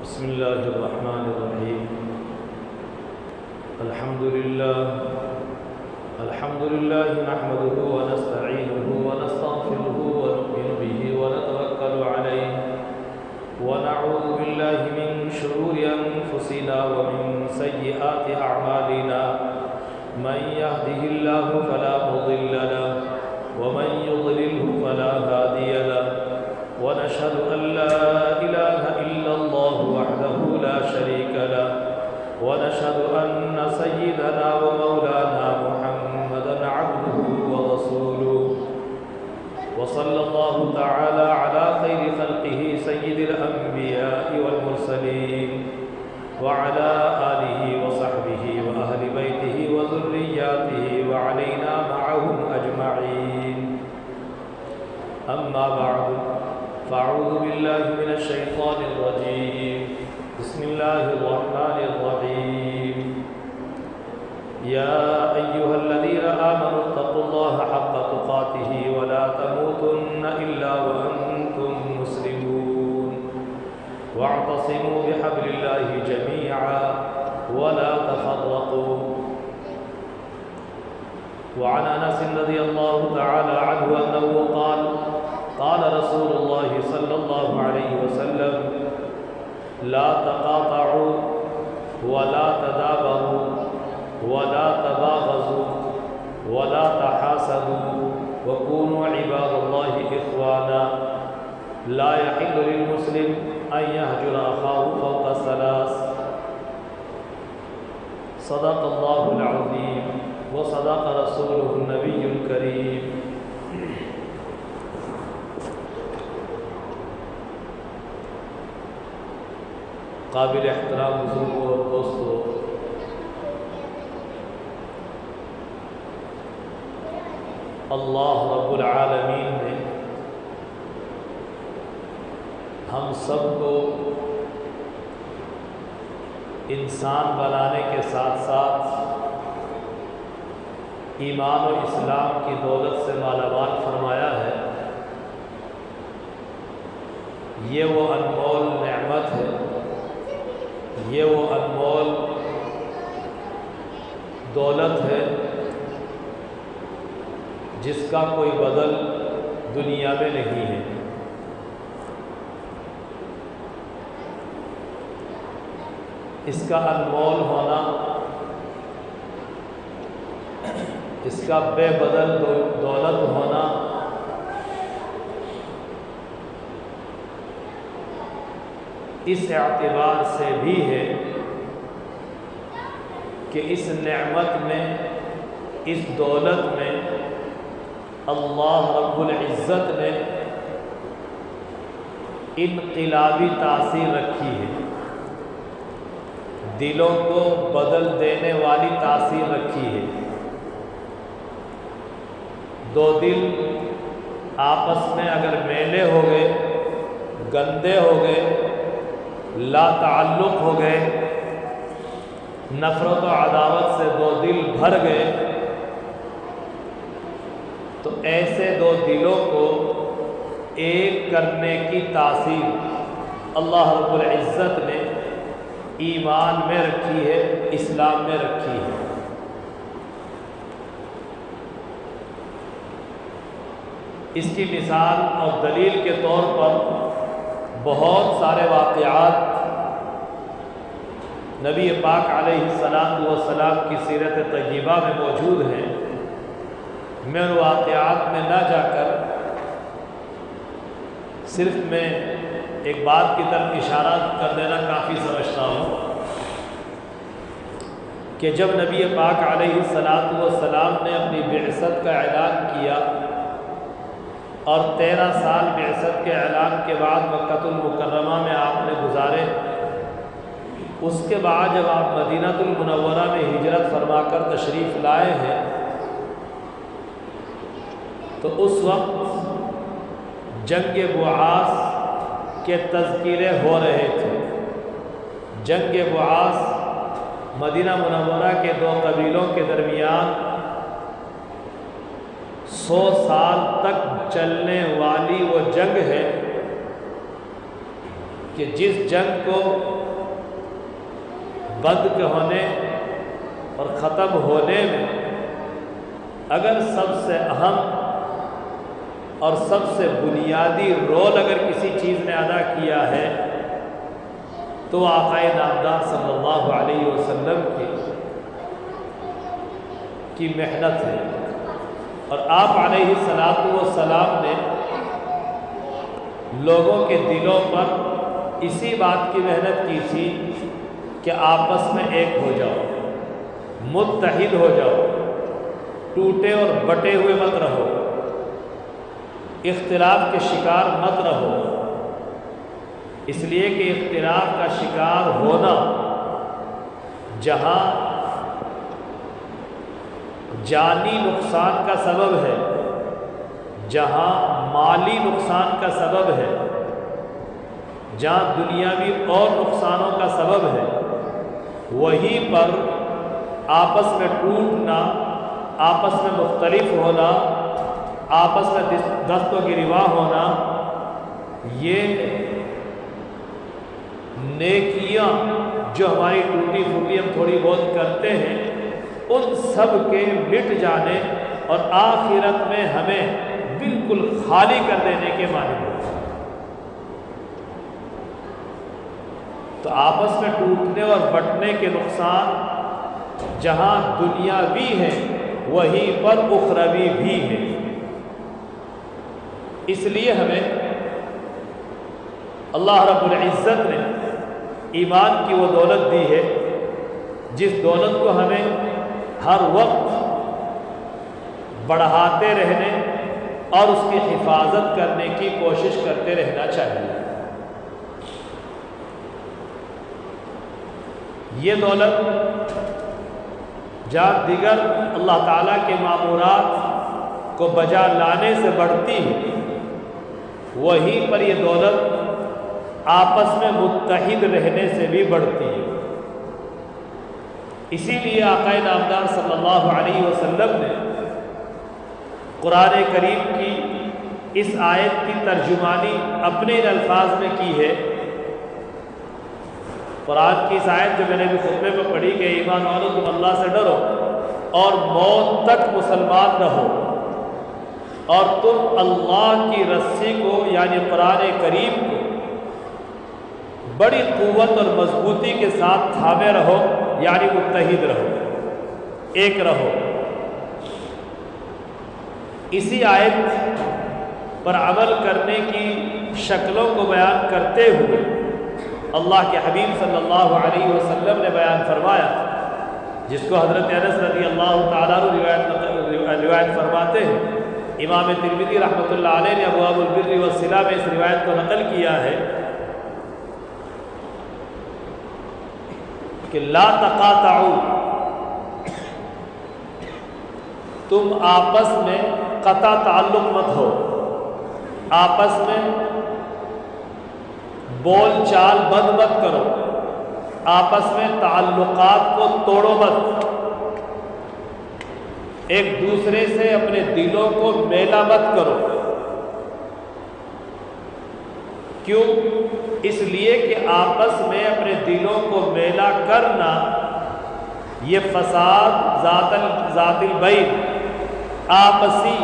بسم الله الرحمن الرحيم. الحمد لله نحمده ونستعينه ونستغفره ونؤمن به ونتوكل عليه ونعوذ بالله من شرور أنفسنا ومن سيئات أعمالنا. من يهده الله فلا مضل له ومن يضلله فلا هادي له. ونشهد أن لا إله إلا الله وحده لا شريك له. ونشهد أن سيدنا ومولانا محمدا عبده ورسوله. وصلى الله تعالى على خير خلقه سيد الأنبياء والمرسلين وعلى آله وصحبه وأهل بيته وذرياته وعلينا معهم أجمعين. أما بعد فأعوذ بالله من الشيطان الرجيم. بسم الله الرحمن الرحيم. يا أيها الذين آمنوا اتقوا الله حق تقاته ولا تموتن إلا وأنتم مسلمون. واعتصموا بحبل الله جميعا ولا تفرقوا. وعن أنس رضي الله تعالى عنه أنه قال رسول الله صلى الله عليه وسلم: لا تقاطعوا ولا تدابروا ولا تباغضوا ولا تحاسدوا وكونوا عباد الله إخوانا. لا يحل للمسلم أن يهجر أخاه فوق ثلاث. صدق الله العظيم وصدق رسوله النبي الكريم. قابل احترام بزرگوں اور دوستوں، اللہ رب العالمین نے ہم سب کو انسان بنانے کے ساتھ ساتھ ایمان و اسلام کی دولت سے مالا مال فرمایا ہے۔ یہ وہ انمول نعمت ہے، یہ وہ انمول دولت ہے جس کا کوئی بدل دنیا میں نہیں ہے۔ اس کا انمول ہونا، اس کا بے بدل دولت ہونا اس اعتبار سے بھی ہے کہ اس نعمت میں، اس دولت میں اللہ رب العزت نے انقلابی تاثیر رکھی ہے، دلوں کو بدل دینے والی تاثیر رکھی ہے۔ دو دل آپس میں اگر میلے ہو گئے، گندے ہو گئے، لا تعلق ہو گئے، نفرت و عداوت سے دو دل بھر گئے، تو ایسے دو دلوں کو ایک کرنے کی تاثیر اللہ رب العزت نے ایمان میں رکھی ہے، اسلام میں رکھی ہے۔ اس کی مثال اور دلیل کے طور پر بہت سارے واقعات نبی پاک علیہ السلام کی سیرت طیبہ میں موجود ہیں۔ میں ان واقعات میں نہ جا کر صرف میں ایک بات کی طرف اشارہ کر دینا کافی سمجھتا ہوں کہ جب نبی پاک علیہ السلام نے اپنی بعثت کا اعلان کیا اور 13 سال بعثت کے اعلان کے بعد مکہ المکرمہ میں آپ نے گزارے، اس کے بعد جب آپ مدینہ المنورہ میں ہجرت فرما کر تشریف لائے ہیں تو اس وقت جنگ بعاث کے تذکرے ہو رہے تھے۔ جنگ بعاث مدینہ منورہ کے دو قبیلوں کے درمیان 100 سال تک چلنے والی وہ جنگ ہے کہ جس جنگ کو بند کے ہونے اور ختم ہونے میں اگر سب سے اہم اور سب سے بنیادی رول اگر کسی چیز نے ادا کیا ہے تو آقا نامدار صلی اللہ علیہ وسلم کی محنت ہے۔ اور آپ علیہ الصلاۃ والسلام نے لوگوں کے دلوں پر اسی بات کی محنت کی تھی کہ آپس میں ایک ہو جاؤ، متحد ہو جاؤ، ٹوٹے اور بٹے ہوئے مت رہو، اختلاف کے شکار مت رہو، اس لیے کہ اختلاف کا شکار ہونا جہاں جانی نقصان کا سبب ہے، جہاں مالی نقصان کا سبب ہے، جہاں دنیاوی اور نقصانوں کا سبب ہے، وہیں پر آپس میں ٹوٹنا، آپس میں مختلف ہونا، آپس میں دست و گریباں ہونا، یہ نیکیاں جو ہماری ٹوٹی پھوٹی ہم تھوڑی بہت کرتے ہیں ان سب کے مٹ جانے اور آخرت میں ہمیں بالکل خالی کر دینے کے معنی ہیں۔ تو آپس میں ٹوٹنے اور بٹنے کے نقصان جہاں دنیاوی ہیں وہیں پر اخروی بھی ہے۔ اس لیے ہمیں اللہ رب العزت نے ایمان کی وہ دولت دی ہے جس دولت کو ہمیں ہر وقت بڑھاتے رہنے اور اس کی حفاظت کرنے کی کوشش کرتے رہنا چاہیے۔ یہ دولت جہاں دیگر اللہ تعالیٰ کے مامورات کو بجا لانے سے بڑھتی ہے، وہیں پر یہ دولت آپس میں متحد رہنے سے بھی بڑھتی ہے۔ اسی لیے آقا نامدار صلی اللہ علیہ وسلم نے قرآن کریم کی اس آیت کی ترجمانی اپنے ان الفاظ میں کی ہے۔ قرآن کی اس آیت جو میں نے بھی خطبے میں پڑھی کہ ایمان والو تم اللہ سے ڈرو اور موت تک مسلمان رہو، اور تم اللہ کی رسی کو یعنی قرآن کریم کو بڑی قوت اور مضبوطی کے ساتھ تھامے رہو، یعنی متحد رہو، ایک رہو۔ اسی آیت پر عمل کرنے کی شکلوں کو بیان کرتے ہوئے اللہ کے حبیب صلی اللہ علیہ وسلم نے بیان فرمایا، جس کو حضرت انس رضی اللہ تعالیٰ عنہ روایت فرماتے ہیں۔ امام ترمذی رحمۃ اللہ علیہ نے ابواب البر والصلہ میں اس روایت کو نقل کیا ہے کہ لا تقاطعوا، تم آپس میں قطع تعلق مت ہو، آپس میں بول چال بند مت کرو، آپس میں تعلقات کو توڑو مت، ایک دوسرے سے اپنے دلوں کو میلا مت کرو۔ کیوں؟ اس لیے کہ آپس میں اپنے دلوں کو میلا کرنا یہ فساد ذات البین، آپسی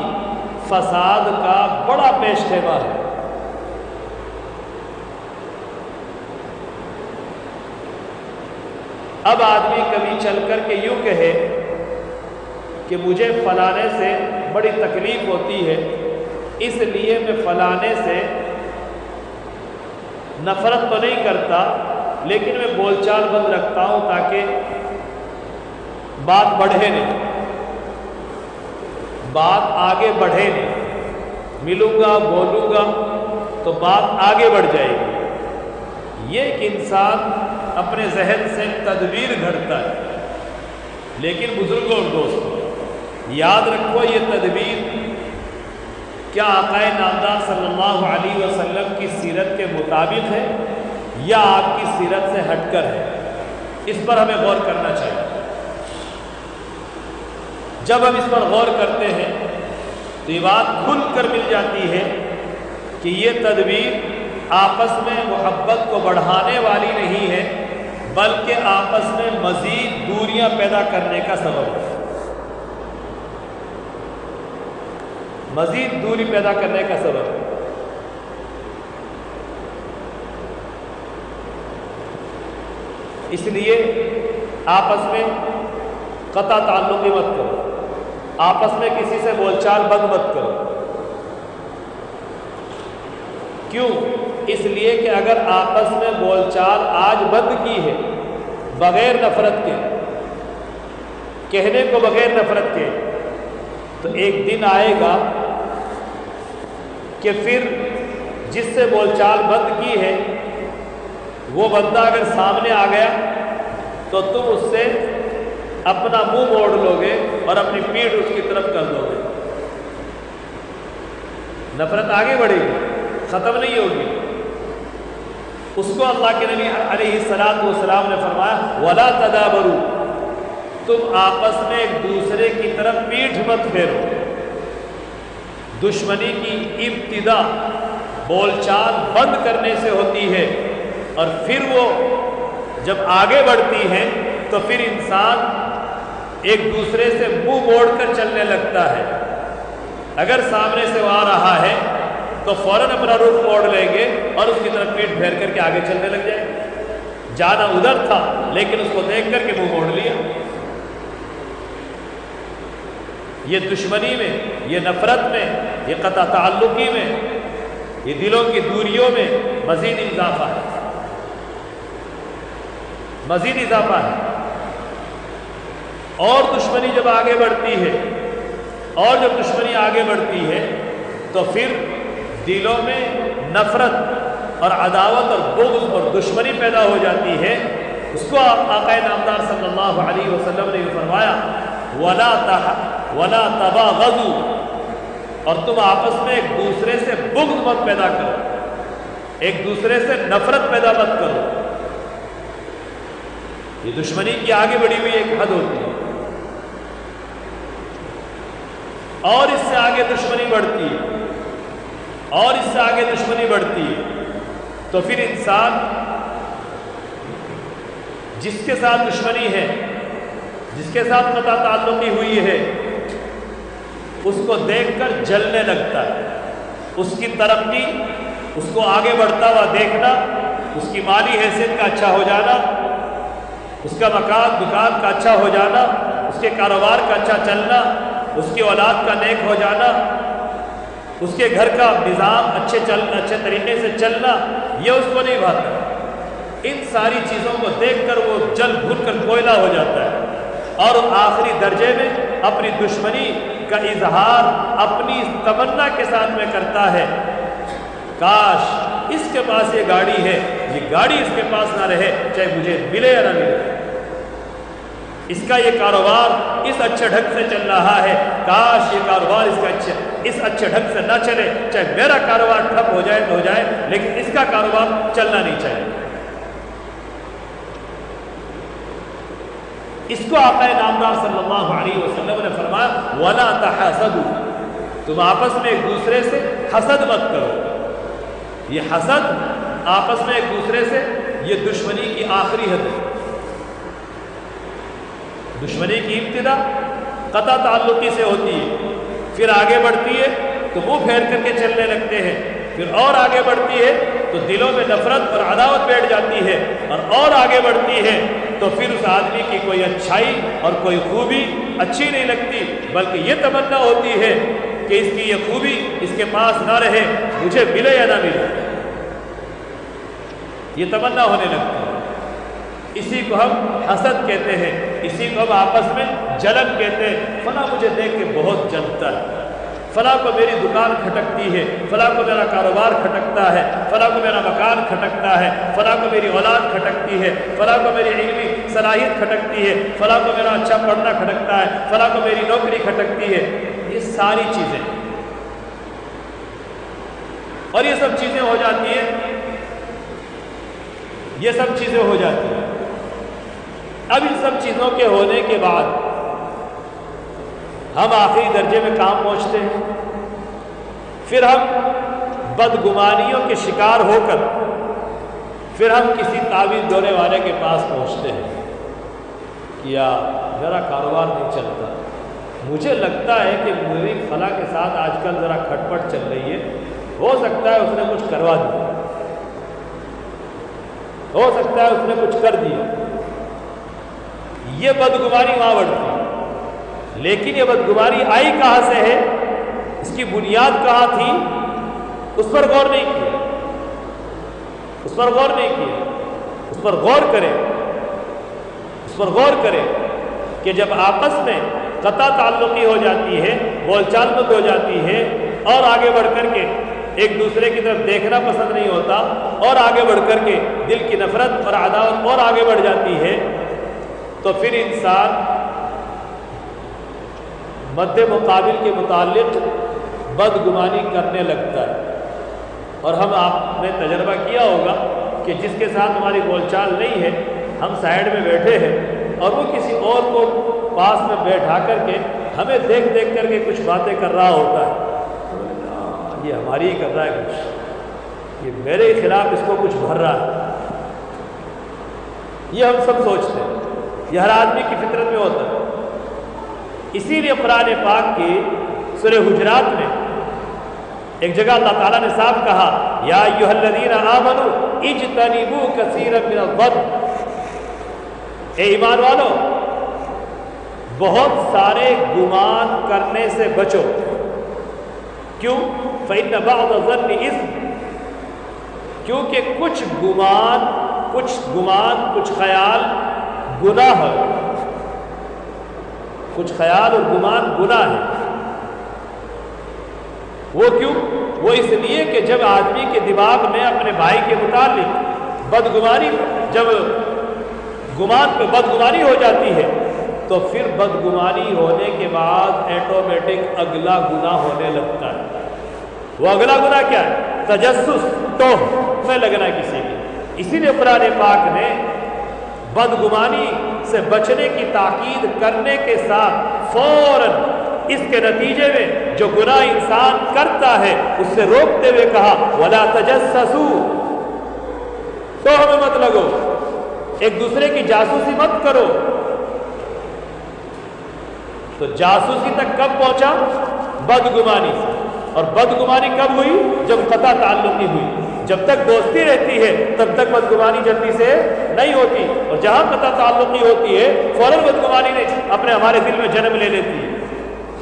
فساد کا بڑا پیش خیمہ ہے۔ اب آدمی کبھی چل کر کے یوں کہے کہ مجھے فلانے سے بڑی تکلیف ہوتی ہے، اس لیے میں فلانے سے نفرت تو نہیں کرتا لیکن میں بول چال بند رکھتا ہوں تاکہ بات بڑھے نہیں، بات آگے بڑھے نہیں، ملوں گا بولوں گا تو بات آگے بڑھ جائے گی۔ یہ ایک انسان اپنے ذہن سے تدبیر گھڑتا ہے، لیکن بزرگوں اور دوستوں یاد رکھو یہ تدبیر کیا آقا نامدار صلی اللہ علیہ وسلم کی سیرت کے مطابق ہے یا آپ کی سیرت سے ہٹ کر ہے؟ اس پر ہمیں غور کرنا چاہیے۔ جب ہم اس پر غور کرتے ہیں تو یہ بات کھل کر مل جاتی ہے کہ یہ تدبیر آپس میں محبت کو بڑھانے والی نہیں ہے، بلکہ آپس میں مزید دوریاں پیدا کرنے کا سبب ہے، مزید دوری پیدا کرنے کا سبب ہے۔ اس لیے آپس میں قطع تعلقی مت کرو، آپس میں کسی سے بول چال بند مت کرو۔ کیوں؟ اس لیے کہ اگر آپس میں بول چال آج بند کی ہے بغیر نفرت کے، کہنے کو بغیر نفرت کے، تو ایک دن آئے گا کہ پھر جس سے بول چال بند کی ہے وہ بندہ اگر سامنے آ گیا تو تم اس سے اپنا منہ موڑ لو گے اور اپنی پیٹھ اس کی طرف کر دو گے، نفرت آگے بڑھے گی، ختم نہیں ہوگی۔ اس کو اللہ کے نبی علیہ السلام نے فرمایا وَلَا تَدَابَرُوا، تم آپس میں ایک دوسرے کی طرف پیٹھ مت پھیرو۔ دشمنی کی ابتدا بول چال بند کرنے سے ہوتی ہے، اور پھر وہ جب آگے بڑھتی ہے تو پھر انسان ایک دوسرے سے منہ موڑ کر چلنے لگتا ہے۔ اگر سامنے سے وہ آ رہا ہے تو فوراً اپنا رخ موڑ لیں گے اور اس کی طرف پیٹ پھیر کر کے آگے چلنے لگ جائیں گے۔ جانا ادھر تھا لیکن اس کو دیکھ کر کے منہ موڑ لیا۔ یہ دشمنی میں، یہ نفرت میں، یہ قطع تعلقی میں، یہ دلوں کی دوریوں میں مزید اضافہ ہے، مزید اضافہ ہے۔ اور دشمنی جب آگے بڑھتی ہے، اور جب دشمنی آگے بڑھتی ہے تو پھر دلوں میں نفرت اور عداوت اور بغض اور دشمنی پیدا ہو جاتی ہے۔ اس کو آقا نامدار صلی اللہ علیہ وسلم نے فرمایا وَلَا تَبَاغَضُوا، اور تم آپس میں ایک دوسرے سے بغض مت پیدا کرو، ایک دوسرے سے نفرت پیدا مت کرو۔ یہ دشمنی کی آگے بڑھی ہوئی ایک حد ہوتی ہے، اور اس سے آگے دشمنی بڑھتی ہے، اور اس سے آگے دشمنی بڑھتی ہے، تو پھر انسان جس کے ساتھ دشمنی ہے، جس کے ساتھ قطع تعلقی ہوئی ہے، اس کو دیکھ کر جلنے لگتا ہے۔ اس کی ترقی، اس کو آگے بڑھتا ہوا دیکھنا، اس کی مالی حیثیت کا اچھا ہو جانا، اس کا مکان دکان کا اچھا ہو جانا، اس کے کاروبار کا اچھا چلنا، اس کی اولاد کا نیک ہو جانا، اس کے گھر کا نظام اچھے طریقے سے چلنا، یہ اس کو نہیں بھاتا۔ ان ساری چیزوں کو دیکھ کر وہ جل بھن کر کوئلہ ہو جاتا ہے، اور آخری درجے میں اپنی دشمنی کا اظہار اپنی تمنا کے ساتھ میں کرتا ہے، کاش اس کے پاس یہ گاڑی ہے، یہ گاڑی اس کے پاس نہ رہے، چاہے مجھے ملے یا نہ ملے۔ اس کا یہ کاروبار اس اچھے ڈھنگ سے چل رہا ہے، کاش یہ کاروبار اس اچھے ڈھنگ سے نہ چلے، چاہے میرا کاروبار ٹھپ ہو جائے تو ہو جائے، لیکن اس کا کاروبار چلنا نہیں چاہیے۔ اس کو آقا نامدار صلی اللہ علیہ وسلم نے فرمایا وَلَا تَحَاسَدُوا، تم آپس میں ایک دوسرے سے حسد مت کرو۔ یہ حسد آپس میں ایک دوسرے سے، یہ دشمنی کی آخری حد ہے۔ دشمنی کی ابتدا قطع تعلقی سے ہوتی ہے، پھر آگے بڑھتی ہے تو منہ پھیر کر کے چلنے لگتے ہیں، پھر اور آگے بڑھتی ہے تو دلوں میں نفرت اور عداوت بیٹھ جاتی ہے، اور آگے بڑھتی ہے تو پھر اس آدمی کی کوئی اچھائی اور کوئی خوبی اچھی نہیں لگتی، بلکہ یہ تمنا ہوتی ہے کہ اس کی یہ خوبی اس کے پاس نہ رہے، مجھے ملے یا نہ ملے، یہ تمنا ہونے لگتی ہے۔ اسی کو ہم حسد کہتے ہیں، اسی کو ہم آپس میں جلن کہتے ہیں۔ فلاں مجھے دیکھ کے بہت جلتا ہے، فلاں کو میری دکان کھٹکتی ہے، فلاں کو میرا کاروبار کھٹکتا ہے، فلاں کو میرا مکان کھٹکتا ہے، فلاں کو میری اولاد کھٹکتی ہے، فلاں کو میری علمی صلاحیت کھٹکتی ہے، فلاں کو میرا اچھا پڑھنا کھٹکتا ہے، فلاں کو میری نوکری کھٹکتی ہے۔ یہ ساری چیزیں، اور یہ سب چیزیں ہو جاتی ہیں، یہ سب چیزیں ہو جاتی ہیں۔ اب ان سب چیزوں کے ہونے کے بعد ہم آخری درجے میں کہاں پہنچتے ہیں؟ پھر ہم بدگمانیوں کے شکار ہو کر پھر ہم کسی تعویذ ڈونے والے کے پاس پہنچتے ہیں کہ یار میرا کاروبار نہیں چلتا، مجھے لگتا ہے کہ میری فلاں کے ساتھ آج کل ذرا کھٹپٹ چل رہی ہے، ہو سکتا ہے اس نے کچھ کروا دیا، ہو سکتا ہے اس نے کچھ کر دیا۔ یہ بدگمانی وہاں بڑھتی ہے۔ لیکن یہ بدگمانی آئی کہاں سے ہے، اس کی بنیاد کہاں تھی، اس پر غور نہیں کیا، اس پر غور نہیں کیا۔ اس پر غور کریں، اس پر غور کریں کہ جب آپس میں قطع تعلقی ہو جاتی ہے، بول چال بند ہو جاتی ہے، اور آگے بڑھ کر کے ایک دوسرے کی طرف دیکھنا پسند نہیں ہوتا، اور آگے بڑھ کر کے دل کی نفرت اور عداوت اور آگے بڑھ جاتی ہے، تو پھر انسان مد مقابل کے متعلق بدگمانی کرنے لگتا ہے۔ اور آپ نے تجربہ کیا ہوگا کہ جس کے ساتھ ہماری بول چال نہیں ہے، ہم سائڈ میں بیٹھے ہیں اور وہ کسی اور کو پاس میں بیٹھا کر کے ہمیں دیکھ دیکھ کر کے کچھ باتیں کر رہا ہوتا ہے، یہ ہماری ہی کر رہا ہے کچھ، یہ میرے خلاف اس کو کچھ بھر رہا ہے، یہ ہم سب سوچتے ہیں، یہ ہر آدمی کی فطرت میں ہوتا ہے۔ اسی لیے قرآن پاک کی سورہ حجرات میں ایک جگہ اللہ تعالیٰ نے صاف کہا، یا ایھا الذین آمنوا اجتنبوا کثیرا من الظن، اے ایمان والو بہت سارے گمان کرنے سے بچو، کیوں؟ فإن بعض الظن اثم، کیونکہ کچھ گمان کچھ خیال گناہ ہے، کچھ خیال اور گمان گناہ ہے۔ وہ کیوں؟ وہ اس لیے کہ جب آدمی کے دماغ میں اپنے بھائی کے متعلق بدگمانی، جب گمان پہ بدگمانی ہو جاتی ہے تو پھر بدگمانی ہونے کے بعد ایٹومیٹک اگلا گناہ ہونے لگتا ہے۔ وہ اگلا گناہ کیا ہے؟ تجسس، توہ میں لگنا کسی کی۔ اسی لیے قرآن پاک نے بدگمانی سے بچنے کی تاکید کرنے کے ساتھ فوراً اس کے نتیجے میں جو گناہ انسان کرتا ہے اس سے روکتے ہوئے کہا، وَلَا تَجَسَّسُوا، توہ میں مت لگو، ایک دوسرے کی جاسوسی مت کرو۔ تو جاسوسی تک کب پہنچا؟ بدگمانی سے۔ اور بدگمانی کب ہوئی؟ جب قطع تعلقی ہوئی۔ جب تک دوستی رہتی ہے تب تک بدگمانی جلدی سے نہیں ہوتی، اور جہاں قطع تعلقی ہوتی ہے فوراً بدگمانی نے ہمارے دل میں جنم لے لیتی ہے۔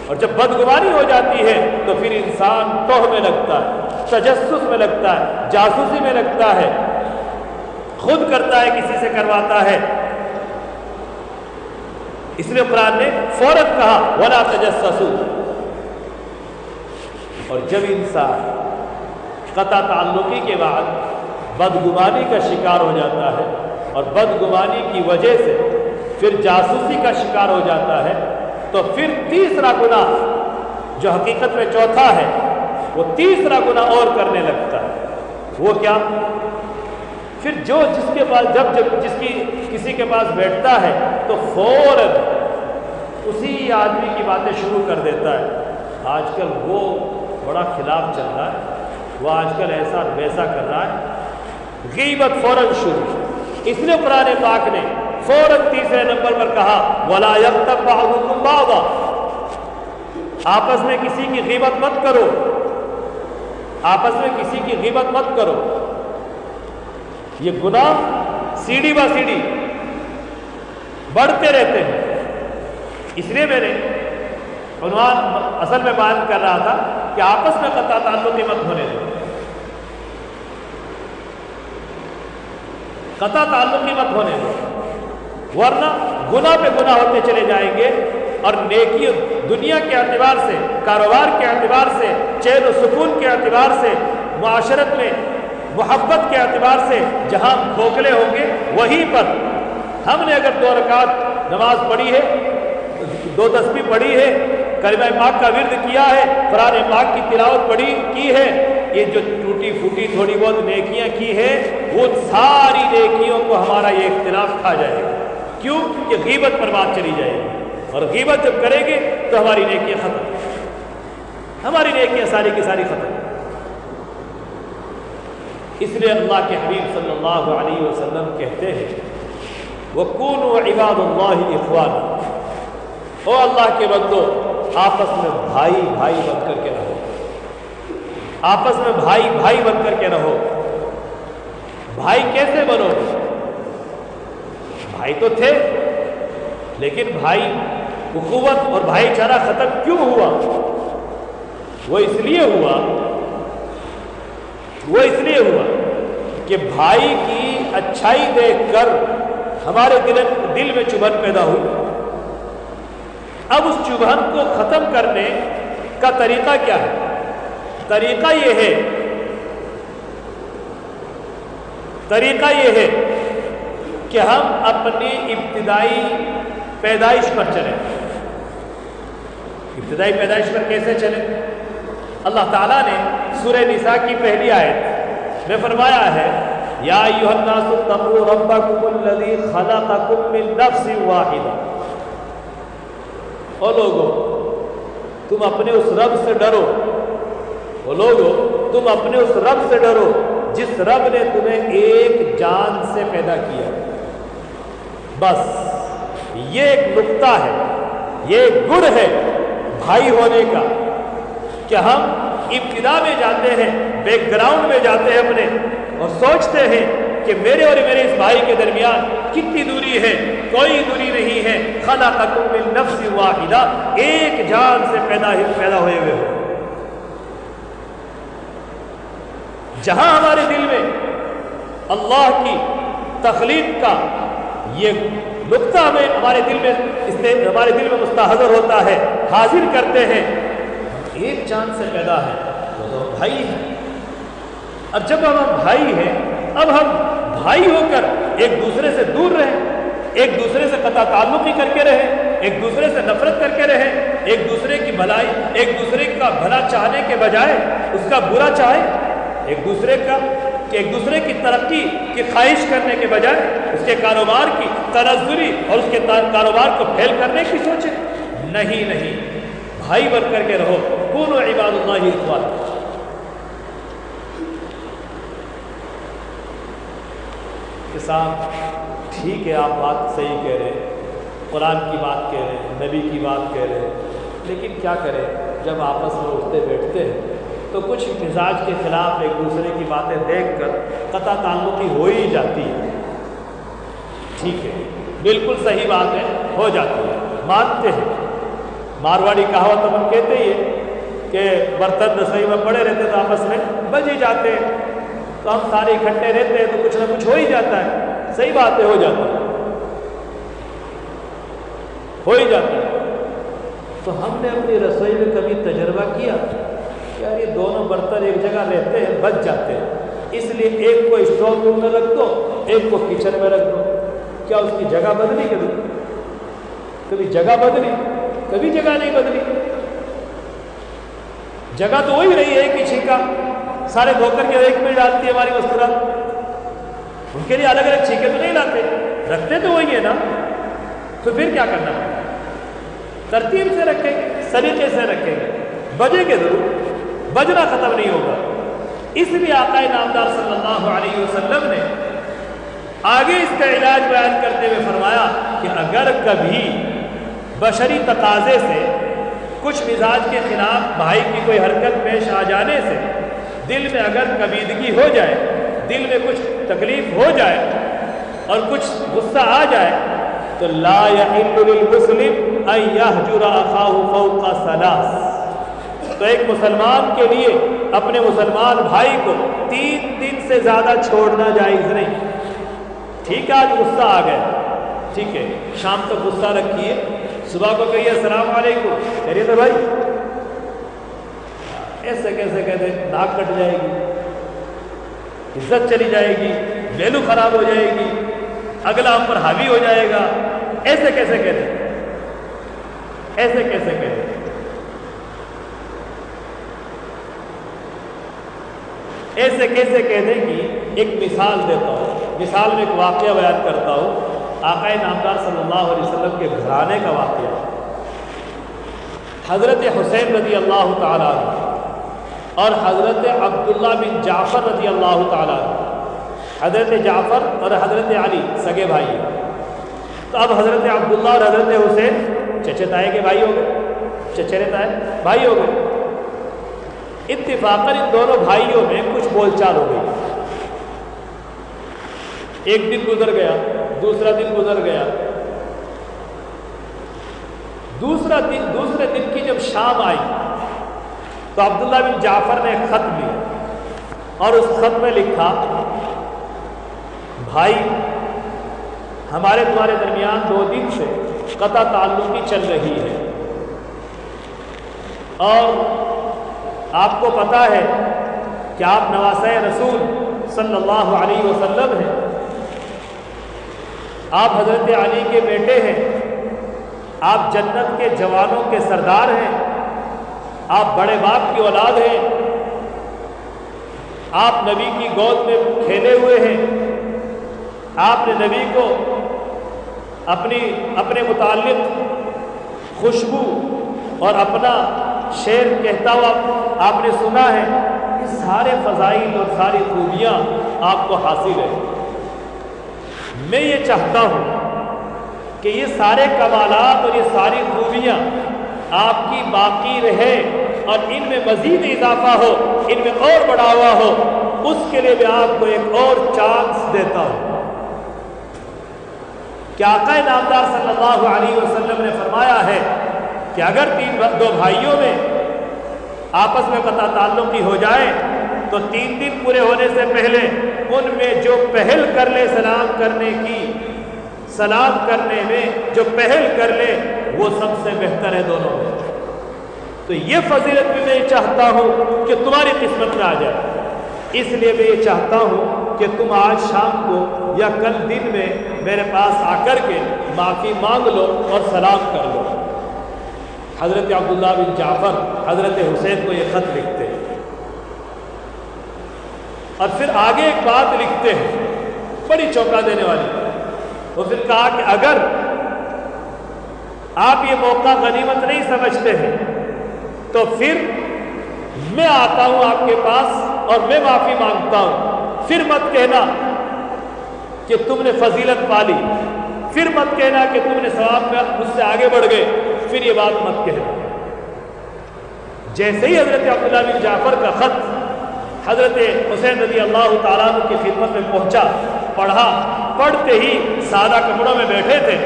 اور جب بدگمانی ہو جاتی ہے تو پھر انسان توہ میں لگتا ہے، تجسس میں لگتا ہے، جاسوسی میں لگتا ہے، خود کرتا ہے، کسی سے کرواتا ہے۔ اس لیے قرآن نے فوراً کہا وَلَا تَجَسَّسُوا۔ اور جب انسان قطع تعلقی کے بعد بدگمانی کا شکار ہو جاتا ہے اور بدگمانی کی وجہ سے پھر جاسوسی کا شکار ہو جاتا ہے، تو پھر تیسرا گناہ جو حقیقت میں چوتھا ہے، وہ تیسرا گناہ اور کرنے لگتا ہے۔ وہ کیا؟ پھر جس کے پاس جب کسی کے پاس بیٹھتا ہے تو فوراً اسی آدمی کی باتیں شروع کر دیتا ہے۔ آج کل وہ بڑا خلاف چل رہا ہے، وہ آج کل ایسا ویسا کر رہا ہے، غیبت فوراً شروع۔ اس لیے قرآن پاک نے فوراً تیسرے نمبر پر کہا وَلَا يَغْتَبْ بَعْضُكُمْ بَعْضًا، آپس میں کسی کی غیبت مت کرو، آپس میں کسی کی غیبت مت کرو۔ یہ گناہ سیڑھی با سیڑھی بڑھتے رہتے ہیں۔ اس لیے میں نے عنوان اصل میں بیان کر رہا تھا کہ آپس میں قطع تعلقی مت ہونے دو، قطع تعلقی مت ہونے دو، ورنہ گناہ پہ گناہ ہوتے چلے جائیں گے، اور نیکی دنیا کے اعتبار سے، کاروبار کے اعتبار سے، چین و سکون کے اعتبار سے، معاشرت میں محبت کے اعتبار سے جہاں کھوکھلے ہوں گے، وہیں پر ہم نے اگر 2 رکعت نماز پڑھی ہے، 2 تسبیح پڑھی ہے، کلمہ پاک کا ورد کیا ہے، قرآن پاک کی تلاوت کی ہے، یہ جو ٹوٹی پھوٹی تھوڑی بہت نیکیاں کی ہے، وہ ساری نیکیوں کو ہمارا یہ اختلاف کھا جائے گا۔ کیوں؟ کہ غیبت پر بات چلی جائے گی، اور غیبت جب کریں گے تو ہماری نیکیاں ختم، ہماری نیکیاں ساری کی ساری ختم۔ اس لیے اللہ کے حبیب صلی اللہ علیہ وسلم کہتے ہیں وَكُونُوا عِبَادَ اللَّهِ إِخْوَانًا، او اللہ کے بندو آپس میں بھائی بھائی بن کر کے رہو، آپس میں بھائی بھائی بن کر کے رہو۔ بھائی کیسے بنو؟ بھائی تو تھے، لیکن بھائی اخوت اور بھائی چارہ ختم کیوں ہوا؟ وہ اس لیے ہوا کہ بھائی کی اچھائی دیکھ کر ہمارے دل میں چبھن پیدا ہوئی۔ اب اس چبھن کو ختم کرنے کا طریقہ کیا ہے؟ طریقہ یہ ہے کہ ہم اپنی ابتدائی پیدائش پر چلیں۔ ابتدائی پیدائش پر کیسے چلیں؟ اللہ تعالیٰ نے سورہ نساء کی پہلی آیت میں فرمایا ہے یا ایھا الناس اتقوا ربکم الذی خلقکم من نفس واحدہ، او لوگو تم اپنے اس رب سے ڈرو، تم اپنے اس رب سے ڈرو جس رب نے تمہیں ایک جان سے پیدا کیا۔ بس یہ ایک نقطہ ہے، یہ ایک گڑ ہے بھائی ہونے کا کہ ہم ابتدا میں جاتے ہیں، بیک گراؤنڈ میں جاتے ہیں اپنے، اور سوچتے ہیں کہ میرے اور میرے اس بھائی کے درمیان کتنی دوری ہے؟ کوئی دوری نہیں ہے۔ خلقکم من نفس واحدہ، ایک جان سے پیدا ہوئے ہو۔ جہاں ہمارے دل میں اللہ کی تخلیق کا یہ نقطہ ہمارے دل میں مستحضر ہوتا ہے، حاضر کرتے ہیں، ایک جان سے پیدا ہے، وہ تو بھائی ہے۔ اور جب ہم بھائی ہیں، اب ہم بھائی ہو کر ایک دوسرے سے دور رہیں، ایک دوسرے سے قطع تعلقی کر کے رہیں، ایک دوسرے سے نفرت کر کے رہیں، ایک دوسرے کی بھلائی، ایک دوسرے کا بھلا چاہنے کے بجائے اس کا برا چاہے، ایک دوسرے کی ترقی کی خواہش کرنے کے بجائے اس کے کاروبار کی تنزلی اور اس کے کاروبار کو پھیل کرنے کی سوچے۔ نہیں، بھائی بن کر کے رہو۔ کونوا عباد اللہ اخوانا۔ کہ صاحب ٹھیک ہے، آپ بات صحیح کہہ رہے ہیں، قرآن کی بات کہہ رہے ہیں، نبی کی بات کہہ رہے ہیں، لیکن کیا کریں جب آپس میں اٹھتے بیٹھتے ہیں تو کچھ مزاج کے خلاف ایک دوسرے کی باتیں دیکھ کر قطع تعلقی ہو ہی جاتی ہے۔ ٹھیک ہے، بالکل صحیح بات ہے، ہو جاتی ہے، مانتے ہیں۔ مارواڑی کہاوت تو ہم کہتے ہی ہیں کہ برتن رسوئی میں پڑے رہتے تو آپس میں بج ہی جاتے ہیں، تو ہم سارے اکٹھے رہتے ہیں تو کچھ نہ کچھ ہو ہی جاتا ہے۔ صحیح بات ہے، ہو جاتا ہے۔ تو ہم نے اپنی رسوئی میں کبھی تجربہ کیا یار یہ دونوں برتن ایک جگہ رہتے ہیں، بچ جاتے ہیں، اس لیے ایک کو اسٹور روم میں رکھ دو، ایک کو کچن میں رکھ دو۔ کیا اس کی جگہ بدلی؟ کبھی جگہ بدلی؟ کبھی جگہ نہیں بدلی۔ جگہ تو وہی رہی ہے، ایک ہی چھینکا سارے دھو کر کے ایک میں ڈالتی ہے ہماری مستورات۔ ان کے لیے الگ الگ چھینکے تو نہیں لاتے، رکھتے تو وہی ہے نا۔ تو پھر کیا کرنا ہے؟ ترتیب سے رکھیں گے، سلیقے سے رکھیں گے، بجے گے ضرور، بجنا ختم نہیں ہوگا۔ اس لیے آقا نامدار صلی اللہ علیہ وسلم نے آگے اس کا علاج بیان کرتے ہوئے فرمایا کہ اگر کبھی بشری تقاضے سے کچھ مزاج کے خلاف بھائی کی کوئی حرکت پیش آ جانے سے دل میں اگر کبیدگی ہو جائے، دل میں کچھ تکلیف ہو جائے اور کچھ غصہ آ جائے تو لا یحل للمسلم ان یہجر اخاہ فوق ثلاث، تو ایک مسلمان کے لیے اپنے مسلمان بھائی کو 3 دن سے زیادہ چھوڑنا جائز نہیں۔ ٹھیک ہے، آج غصہ آ گیا، ٹھیک ہے، شام تک غصہ رکھیے، صبح کو کہیے السلام علیکم، خیریت ہے بھائی؟ ایسے کیسے کہتے ناک کٹ جائے گی، عزت چلی جائے گی، ویلو خراب ہو جائے گی، اگلا ہم پر حاوی ہو جائے گا۔ ایسے کیسے کہتے، ایسے کیسے کہتے؟ ایسے کیسے کہنے کی ایک مثال دیتا ہوں، مثال میں ایک واقعہ بیان کرتا ہوں، آقا نامدار صلی اللہ علیہ وسلم کے گھرانے کا واقعہ۔ حضرت حسین رضی اللہ تعالیٰ عنہ اور حضرت عبداللہ بن جعفر رضی اللہ تعالیٰ، حضرت جعفر اور حضرت علی سگے بھائی ہیں۔ تو اب حضرت عبداللہ اور حضرت حسین چچے تائے کے بھائی ہو گئے، چچرے تائے بھائی ہو گئے۔ اتفاقاً ان دونوں بھائیوں میں کچھ بول چال ہو گئی۔ ایک دن گزر گیا، دوسرا دن گزر گیا، دوسرے دن کی جب شام آئی تو عبداللہ بن جعفر نے ایک خط لیا اور اس خط میں لکھا، بھائی ہمارے تمہارے درمیان 2 دن سے قطع تعلقی چل رہی ہے، اور آپ کو پتہ ہے کہ آپ نواسۂ رسول صلی اللہ علیہ وسلم ہیں، آپ حضرت علی کے بیٹے ہیں، آپ جنت کے جوانوں کے سردار ہیں، آپ بڑے باپ کی اولاد ہیں، آپ نبی کی گود میں کھیلے ہوئے ہیں، آپ نے نبی کو اپنے متعلق خوشبو اور اپنا شعر کہتا ہوا آپ نے سنا ہے، یہ سارے فضائل اور ساری خوبیاں آپ کو حاصل ہیں۔ میں یہ چاہتا ہوں کہ یہ سارے کمالات اور یہ ساری خوبیاں آپ کی باقی رہے اور ان میں مزید اضافہ ہو، ان میں اور بڑھاوا ہو، اس کے لیے میں آپ کو ایک اور چانس دیتا ہوں کہ آقا نامدار صلی اللہ علیہ وسلم نے فرمایا ہے کہ اگر 2 بھائیوں میں آپس میں قطع تعلقی ہو جائے تو 3 دن پورے ہونے سے پہلے ان میں جو پہل کر لے سلام کرنے میں جو پہل کر لے وہ سب سے بہتر ہے دونوں میں۔ تو یہ فضیلت بھی میں چاہتا ہوں کہ تمہاری قسمت میں آ جائے، اس لیے میں یہ چاہتا ہوں کہ تم آج شام کو یا کل دن میں میرے پاس آ کر کے معافی مانگ لو اور سلام کر لو۔ حضرت عبداللہ بن جعفر حضرت حسین کو یہ خط لکھتے ہیں اور پھر آگے ایک بات لکھتے ہیں بڑی چونکا دینے والی۔ وہ پھر کہا کہ اگر آپ یہ موقع غنیمت نہیں سمجھتے ہیں تو پھر میں آتا ہوں آپ کے پاس اور میں معافی مانگتا ہوں، پھر مت کہنا کہ تم نے فضیلت پالی، پھر مت کہنا کہ تم نے ثواب میں مجھ سے آگے بڑھ گئے، پھر یہ بات مت کہنا۔ جیسے ہی حضرت عبداللہ بن جعفر کا خط حضرت حسین رضی اللہ تعالیٰ عنہ کی خدمت میں پہنچا، پڑھا، پڑھتے ہی سادہ کپڑوں میں بیٹھے تھے،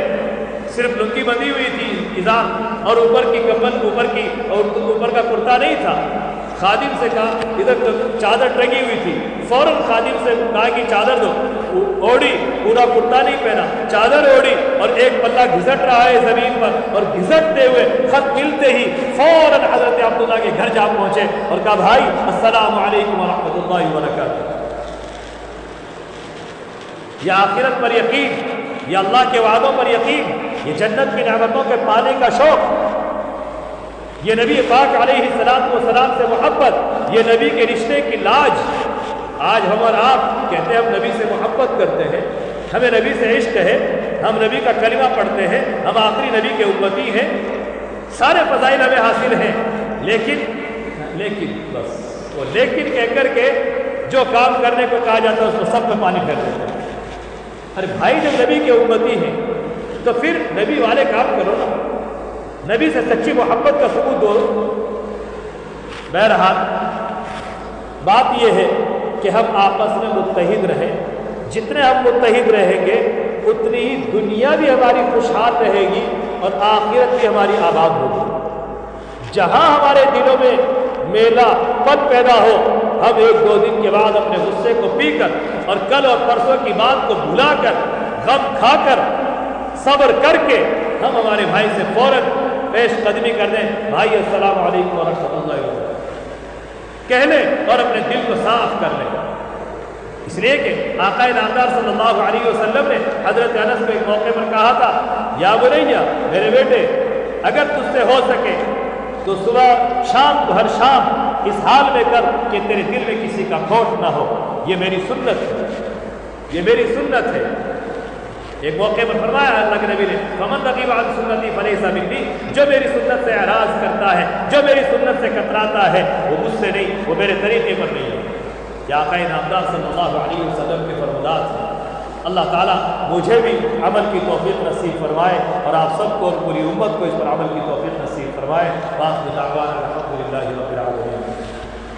صرف لنگی بندھی ہوئی تھی ازار، اور اوپر کی کمبل اوپر کا کرتا نہیں تھا۔ خادم سے کہا ادھر چادر ٹنگی ہوئی تھی، فوراً خادم سے کہا کہ چادر دو، اوڑی، پورا کرتا نہیں پہنا، چادر اوڑی اور ایک پلہ گھسٹ رہا ہے زمین پر، اور گھسٹتے ہوئے خط ملتے ہی فوراً حضرت عبداللہ کے گھر جا پہنچے اور کہا بھائی السلام علیکم ورحمۃ اللہ وبرکاتہ۔ یہ آخرت پر یقین، یہ اللہ کے وعدوں پر یقین، یہ جنت کی نعمتوں کے پانے کا شوق، یہ نبی پاک علیہ السلام سے محبت، یہ نبی کے رشتے کی لاج۔ آج ہم اور آپ کہتے ہیں ہم نبی سے محبت کرتے ہیں، ہمیں نبی سے عشق ہے، ہم نبی کا کلمہ پڑھتے ہیں، ہم آخری نبی کے امتی ہیں، سارے فضائل ہمیں حاصل ہیں، لیکن بس وہ لیکن کہہ کر کے جو کام کرنے کو کہا جاتا ہے اس کو سب میں پانی پھیر دیتے ہیں۔ ارے بھائی جب نبی کے امتی ہیں تو پھر نبی والے کام کرو نا، نبی سے سچی محبت کا ثبوت دو۔ بہرحال بات یہ ہے کہ ہم آپس میں متحد رہیں، جتنے ہم متحد رہیں گے اتنی ہی دنیا بھی ہماری خوشحال رہے گی اور آخرت بھی ہماری آباد ہوگی۔ جہاں ہمارے دلوں میں میلہ پن پیدا ہو، ہم 1-2 دن کے بعد اپنے غصے کو پی کر اور کل اور پرسوں کی بات کو بھلا کر، غم کھا کر، صبر کر کے ہم ہمارے بھائی سے فوراً پیش قدمی کر دیں، بھائی السلام علیکم ورحمۃ اللہ وبرکاتہ کہہ لیں اور اپنے دل کو صاف کر لیں۔ اس لیے کہ آقا نامدار صلی اللہ علیہ وسلم نے حضرت انس کو ایک موقع پر کہا تھا، یا بنیا، میرے بیٹے اگر تجھ سے ہو سکے تو صبح شام کو ہر شام اس حال میں کر کہ تیرے دل میں کسی کا کھوٹ نہ ہو، یہ میری سنت ہے، یہ میری سنت ہے۔ ایک موقع پر فرمایا اللہ کے نبی نے فمن رغب عن سنتی فلیس منی، جو میری سنت سے اعراض کرتا ہے، جو میری سنت سے کتراتا ہے، وہ مجھ سے نہیں، وہ میرے طریقے پر نہیں ہے۔ یا آقا نامدار صلی اللہ علیہ وسلم کے فرمودات ہیں۔ اللہ تعالیٰ مجھے بھی عمل کی توفیق نصیب فرمائے اور آپ سب کو اور پوری امت کو اس پر عمل کی توفیق نصیب فرمائے۔ وآخر دعوانا